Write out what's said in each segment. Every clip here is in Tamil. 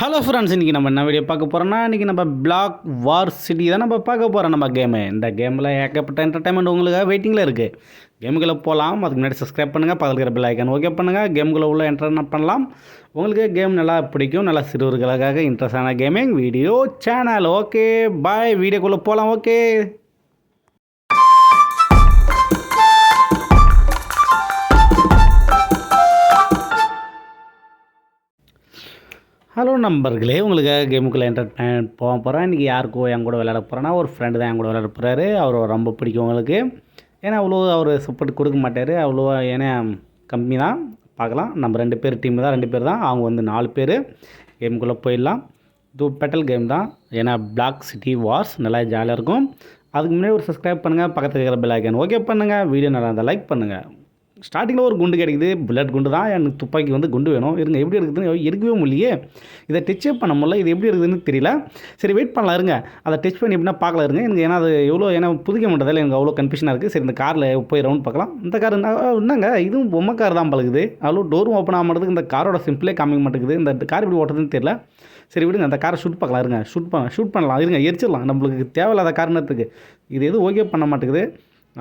ஹலோ ஃப்ரெண்ட்ஸ், இன்றைக்கி நம்ம என்ன வீடியோ பார்க்க போகிறோம்னா, இன்றைக்கி நம்ம பிளாக் வார் சிட்டி தான் நம்ம பார்க்க போகிறோம். நம்ம கேமு இந்த கேமில் ஏகப்பட்ட என்டர்டைன்மெண்ட் உங்களுக்காக வெயிட்டிங்கில் இருக்குது. கேமுக்குள்ளே போகலாம். அதுக்கு முன்னாடி சப்ஸ்கிரைப் பண்ணுங்கள், பக்கத்தில் இருக்கிற பெல் ஐக்கான் ஓகே பண்ணுங்கள். கேமுக்குள்ளே உள்ள என்டர்டைன் பண்ணலாம். உங்களுக்கு கேம் நல்லா பிடிக்கும், நல்லா சிறுவர்களுக்காக இன்ட்ரெஸ்டான gaming video channel. Okay bye, வீடியோக்குள்ளே போகலாம். ஓகே ஹலோ நண்பர்களே, உங்களுக்காக கேமுக்குள்ளே என்டர்டைன் போக போகிறேன். இன்றைக்கி யாருக்கோ என் கூட விளையாட போகிறேன்னா, ஒரு ஃப்ரெண்டு தான் என் கூட விளையாட போகிறாரு. அவர் ரொம்ப பிடிக்கும் உங்களுக்கு. ஏன்னா அவ்வளோ அவர் சப்போர்ட் கொடுக்க மாட்டார் அவ்வளோ. ஏன்னா கம்மி தான். பார்க்கலாம். நம்ம 2 பேர் டீம் தான், 2 பேர் தான். அவங்க வந்து 4 பேர். கேமுக்குள்ளே போயிடலாம். இது பெட்டல் கேம் தான். ஏன்னா பிளாக் சிட்டி வார்ஸ் நல்லா ஜாலியாக இருக்கும். அதுக்கு முன்னாடி ஒரு சப்ஸ்கிரைப் பண்ணுங்கள், பக்கத்தில் இருக்கிற பெல் ஐக்கான் ஓகே பண்ணுங்கள். வீடியோ நல்லா இருந்தால் லைக் பண்ணுங்கள். ஸ்டார்டிங்கில் ஒரு குண்டு கிடைக்குது, புல்லட் குண்டு தான். எனக்கு துப்பாக்கி வந்து குண்டு வேணும். இருங்க, எப்படி இருக்குதுன்னு எடுக்கவே முடியலையே. இதை டச்சே பண்ண முடியல. இது எப்படி இருக்குதுன்னு தெரியல. சரி, வெயிட் பண்ணலாம். இருங்க, அதை டச் பண்ணி எப்படின்னா பார்க்கலாம். இருங்க எனக்கு. ஏன்னா அது எவ்வளோ புதிக்க மாட்டதில்லை. எனக்கு அவ்வளோ கன்ஃபியூஷனாக இருக்குது. சரி, இந்த காரில் போய் ரவுண்ட் பார்க்கலாம். இந்த கார் என்னங்க, இதுவும் பொம்மை கார் தான் பழகுது. அவ்வளோ டோரும் ஓப்பன் ஆக மாட்டேங்குது. இந்த காரோட சிம்பிளே காமிக்க மாட்டேங்குது. இந்த கார் எப்படி ஓட்டுறதுன்னு தெரியல. சரி விடுங்க, அந்த காரை ஷூட் பார்க்கலாம். இருங்க, ஷூட் பண்ணலாம். இருங்க, எரிச்சிடலாம். நம்மளுக்கு தேவையில்லாத காரணத்துக்கு இது எதுவும் ஓகே பண்ண மாட்டேங்குது.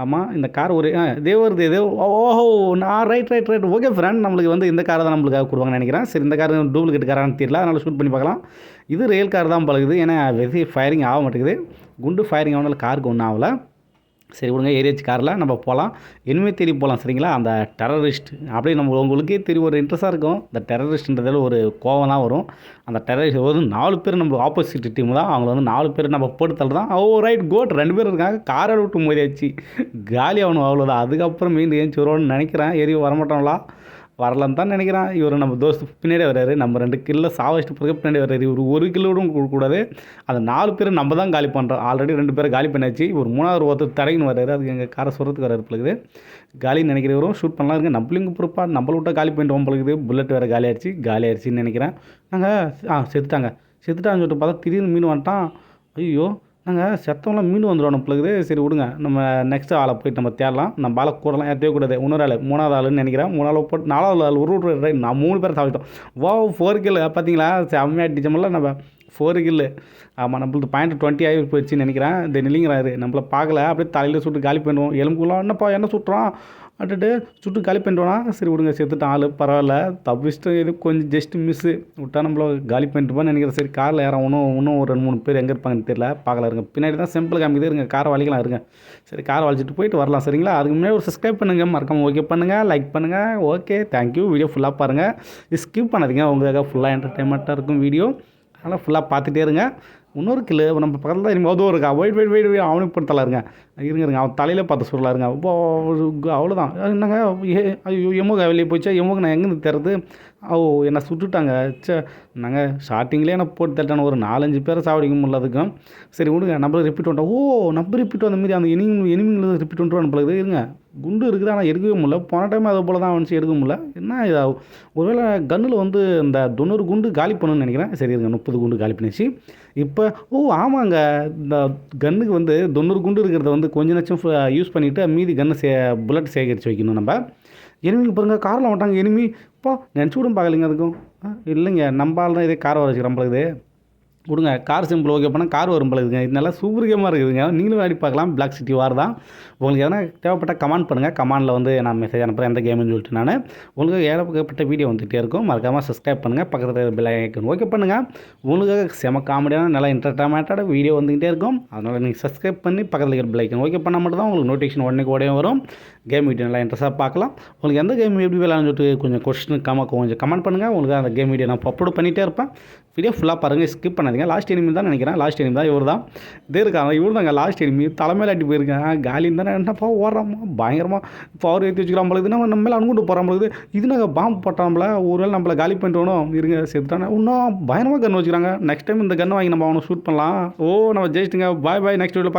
ஆமாம், இந்த கார் ஒரு இதே வருது. இதே ஓஹோ, ரைட் ஓகே ஃப்ரெண்ட். நம்மளுக்கு வந்து இந்த காரை தான் நம்மளுக்காக கொடுவாங்கன்னு நினைக்கிறேன். சரி, இந்த கார் டூப்ளிகேட் காரான்னு தெரியல, அதனால் ஷூட் பண்ணி பார்க்கலாம். இது ரியல் கார் தான் பழகுது. ஏன்னா வெசி ஃபயரிங் ஆக மாட்டேங்குது. குண்டு ஃபயரிங் ஆகனால காருக்கு ஒன்றும் ஆகலை. சரி விடுங்க, ஏரியாச்சு காரில் நம்ம போகலாம். இனிமேல் தேடி போகலாம். சரிங்களா, அந்த டெரரிஸ்ட் அப்படியே நம்ம உங்களுக்கே தெரியும், ஒரு இன்ட்ரெஸ்ட்டாக இருக்கும். இந்த டெரரிஸ்ட்ன்றதில் ஒரு கோவம் தான் வரும். அந்த டெரரிஸ்ட் வந்து 4 பேர் நம்ம ஆப்போசிட் டீம் தான். அவங்கள வந்து 4 பேர் நம்ம போட்டு தள்ள தான். ரைட் கோட் 2 பேர் இருக்காங்க. காரை விட்டு மோதியாச்சு, காலி ஆகணும், அவ்வளோதான். அதுக்கப்புறம் மீண்டும் ஏன் வருவான்னு நினைக்கிறேன். ஏறி வரமாட்டோம்லா, வரலான்னு தான் நினைக்கிறேன். இவர் நம்ம தோஸ்து பின்னாடி வர்றாரு. நம்ம 2 கில்ல சாவச்சிட்டு பிறகு பின்னாடி வர்றாரு. இவர் 1 கிலோடும் கொடுக்கக்கூடாது. அந்த 4 பேர் நம்ம தான் காலி பண்ணுறோம். ஆல்ரெடி 2 பேரை காலி பண்ணியாச்சு. ஒரு 3வது ஒருத்தர் தடைன்னு வர்றாரு. அதுக்கு எங்கள் காரை சொல்கிறதுக்கு வர்றாரு பிள்ளைக்குது. காலின்னு நினைக்கிறவரும் ஷூட் பண்ணலாம். இருக்கு நம்மளுங்க பொறுப்பா நம்மள விட்டா காலி பண்ணிட்டு பிள்ளைக்குது. புல்லட் வேறு காலியாகிடுச்சின்னு நினைக்கிறேன். நாங்கள் செத்துட்டான்னு சொல்லிட்டு பார்த்தா திடீர்னு மீன் வந்துட்டான். ஐயோ, நாங்கள் செத்தவங்களாம் மீன் வந்துடும் பிள்ளைக்குது. சரி விடுங்க, நம்ம நெக்ஸ்ட் ஆளை போய்ட்டு நம்ம தேடலாம். நம்ம ஆளை கூடலாம் ஏற்றவே கூடாது. இன்னொரு ஆள் 3வது ஆளுன்னு நினைக்கிறேன். 3 போட்டு 4வது ஆள் ஒரு நான் 3 பேரை சாப்பிட்டோம். 4 கில் பார்த்தீங்களா, செம்மையாக அடிச்சோம்ல நம்ம. 4 கில்லு. ஆமாம், நம்மளுக்கு பாயிண்ட் 20 ஆகி போயிடுச்சுன்னு நினைக்கிறேன். இந்த நில்லிங்கிறாரு, நம்மளை பார்க்கல. அப்படியே தலையில் சுட்டு காலி பண்ணுவோம். எலும்புக்குலாம் என்னப்பா என்ன சுட்டுறான் அட்டுட்டு சுட்டு காலி பண்ணிட்டோன்னா. சரி விடுங்க, செத்துட்டான் ஆள், பரவாயில்ல. தப்பிச்சுட்டு இது கொஞ்சம் ஜஸ்ட் மிஸ்ஸு விட்டா நம்மள காலி பண்ணிட்டுப்பான்னு நினைக்கிறேன். சரி, காரில் யாரும் இன்னும் ஒரு 2-3 பேர் எங்கே இருப்பாங்கன்னு தெரியல, பார்க்கல. இருங்க, பின்னாடி தான் சிம்பிள் காமிக்குது. இருங்க, காரை வலிக்கலாம். இருங்க, சரி, காரை வலிச்சிட்டு போயிட்டு வரலாம். சரிங்களா, அதுக்கு முன்னாடி ஒரு சப்ஸ்கிரைப் பண்ணுங்கள், மறக்காமல் ஓகே பண்ணுங்கள், லைக் பண்ணுங்கள். Okay, thank you. வீடியோ ஃபுல்லாக பாருங்கள், ஸ்கிப் பண்ணாதீங்க. உங்களுக்காக ஃபுல்லாக என்டர்டைன்மெண்ட்டாக இருக்கும் வீடியோ. அதனால் ஃபுல்லாக பார்த்துட்டே இருங்க. இன்னொரு கிலோ நம்ம பக்கத்தில் தான் இனிமேல் அதுவும் இருக்கா. வெயிட் அவனுக்கு படுத்தலாம். இருங்க, அவன் தலையில் பார்த்து சொல்லலாருங்க. இப்போ அவ்வளோதான். என்னங்க, ஐயோ எமோக வெளியே போச்சா? எமோக நான் எங்கேருந்து தர்றது? என்னை சுட்டுட்டாங்க. நாங்கள் ஸ்டார்டிங்லேயே என்ன போட்டு தட்டான ஒரு 4-5 பேரை சாவடிக்க முடியல. அதுக்கும் சரி விடுங்க, நம்மள ரிப்பீட் வந்துட்டோம். நம்ம ரிப்பீட் வந்த மாரி அந்த எனிமிங்களுக்கு ரிப்பீட் வந்துட்டு நம்மளுக்கு. இருங்க, குண்டு இருக்குது, ஆனால் எடுக்கவே முடியல. போன டைம் அதை போல் தான் வந்துச்சு, எடுக்க முடியல. என்ன இதாகும்? ஒருவேளை கன்னில் வந்து இந்த 90 குண்டு காலி பண்ணணும்னு நினைக்கிறேன். சரி இருங்க, 30 குண்டு காலி பண்ணிச்சு. இப்போ ஆமாங்க, இந்த கன்னுக்கு வந்து 90 குண்டு இருக்கிறத வந்து கொஞ்சம் நச்சம் யூஸ் பண்ணிவிட்டு மீதி கன்று புல்லட் சேகரித்து வைக்கணும். நம்ம எனிமிக்கு பாருங்கள், காரில் வந்துட்டாங்க எனிமி. இப்போ நினச்சி கூட பார்க்கலைங்க. அதுக்கும் இல்லைங்க, நம்பால் தான் இதே காரை வர வச்சுக்கிறோம் நம்மளுக்கு. விடுங்க, கார் சிம்பிள் ஓகே பண்ணால் கார் வரும் பழகுதுங்க. இது நல்லா சூப்பர் கேமாக இருக்குதுங்க. நீங்களும் ஆடி பார்க்கலாம். பிளாக் சிட்டி வார் தான். உங்களுக்கு எதனா தேவைப்பட்டால் கமெண்ட் பண்ணுங்கள். கமெண்டில் வந்து நான் மெசேஜ் அனுப்புகிறேன் எந்த கேம்னு சொல்லிட்டு. நான் உங்களுக்கு ஏகப்பட்ட வீடியோ வந்துகிட்டே இருக்கும். மறக்காமல் சப்ஸ்கிரைப் பண்ணுங்கள், பக்கத்தில் பெல் ஐக்கான் ஓகே பண்ணுங்கள். உங்களுக்காக செம காமெடியான நல்லா என்டர்டைன்மெண்ட்டான வீடியோ வந்துகிட்டே இருக்கும். அதனால் நீங்கள் சப்ஸ்கிரைப் பண்ணி பக்கத்தில் இருக்கிற பெல் ஐக்கான் ஓகே பண்ணால் மட்டும் தான் உங்களுக்கு நோட்டிஃபிகேஷன் உடனே வரும். கேம் வீடியோ நல்லா இன்ட்ரெஸ்ட்டாக பார்க்கலாம். உங்களுக்கு எந்த கேம் எப்படி விளையாடணும்னு சொல்லிட்டு கொஞ்சம் கொஸ்டின் கொஞ்சம் கமெண்ட் பண்ணுங்கள். உங்களுக்கு அந்த கேம் வீடியோ நான் அப்லோட் பண்ணிகிட்டே இருப்பேன். வீடியோ ஃபுல்லாக பாருங்கள், ஸ்கிப் பண்ணாதீங்க. லாஸ்ட் எனிமி தான் நினைக்கிறேன். லாஸ்ட் எனிமி தான் இவர் தான். இதே இருக்காங்க, இவர் தாங்க லாஸ்ட் எனிமி. தலைமையில் அட்டி போயிருக்கேன். காலின்னு தானே என்னப்பா ஓடுறாமா, பயங்கரமாக பவர் ஏற்றி வச்சுக்கிறான் பொழுது. நம்ம மேலே அனுப்பிட்டு போகிறான் பொழுது. இது நாங்கள் பாம்பு போட்டாங்கள, ஒருவேளை நம்மளை காலி பண்ணிட்டு வரணும். இருங்க, செத்துட்டானே. இன்னும் பயங்கரமாக கன்று வச்சுக்கிறாங்க. நெக்ஸ்ட் டைம் இந்த கன்று வாங்கி நம்ம அவனை ஷூட் பண்ணலாம். நம்ம ஜெயிச்சிட்டுங்க. பாய். நெக்ஸ்ட் வீடியோவில்